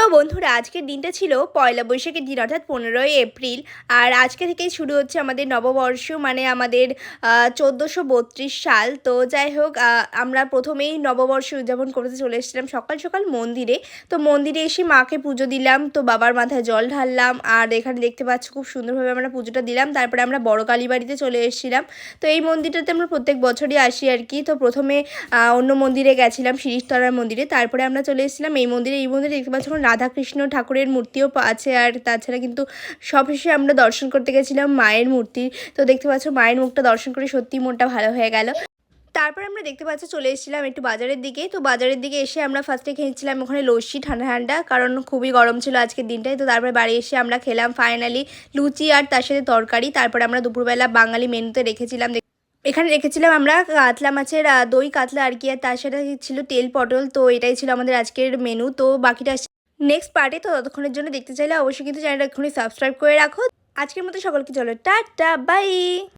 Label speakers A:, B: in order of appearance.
A: তো বন্ধুরা আজকের দিনটা ছিল পয়লা বৈশাখের দিন অর্থাৎ 15ই এপ্রিল। আর আজকে থেকেই শুরু হচ্ছে আমাদের নববর্ষ, মানে আমাদের 1432 সাল। তো যাই হোক, আমরা প্রথমেই নববর্ষ উদযাপন করতে চলে এসেছিলাম সকাল সকাল মন্দিরে। তো মন্দিরে এসে মাকে পুজো দিলাম, তো বাবার মাথায় জল ঢাললাম। আর এখানে দেখতে পাচ্ছ খুব সুন্দরভাবে আমরা পুজোটা দিলাম। তারপরে আমরা বড় কালী বাড়িতে চলে এসেছিলাম। তো এই মন্দিরটাতে আমরা প্রত্যেক বছরই আসি আর কি। তো প্রথমে অন্য মন্দিরে গেছিলাম, শিরীষতলার মন্দিরে। তারপরে আমরা চলে এসেছিলাম এই মন্দিরে। এই মন্দিরে দেখতে পাচ্ছ রাধাকৃষ্ণ ঠাকুরের মূর্তিও আছে। আর তাছাড়া কিন্তু সবশেষে আমরা দর্শন করতে গেছিলাম মায়ের মূর্তি। তো দেখতে পাচ্ছ মায়ের মুখটা দর্শন করে সত্যি মনটা ভালো হয়ে গেল। তারপর আমরা দেখতে পাচ্ছি চলে এসেছিলাম একটু বাজারের দিকে। তো বাজারের দিকে এসে আমরা ফার্স্টে খেয়েছিলাম ওখানে লস্যি ঠান্ডা ঠান্ডা, কারণ খুবই গরম ছিল আজকের দিনটায়। তো তারপরে বাড়ি এসে আমরা খেলাম ফাইনালি লুচি আর তার সাথে তরকারি। তারপরে আমরা দুপুরবেলা বাঙালি মেনুতে রেখেছিলাম, এখানে রেখেছিলাম আমরা কাতলা মাছের দই কাতলা আর কি। আর তার সাথে ছিল তেল পটল। তো এটাই ছিল আমাদের আজকের মেনু। তো বাকিটা নেক্সট পার্টে। তো ততক্ষণের জন্য দেখতে চাইলে অবশ্যই কিন্তু চ্যানেলটা এক্ষুনি সাবস্ক্রাইব করে রাখো। আজকের মতো সকলকে চলো টাটা বাই।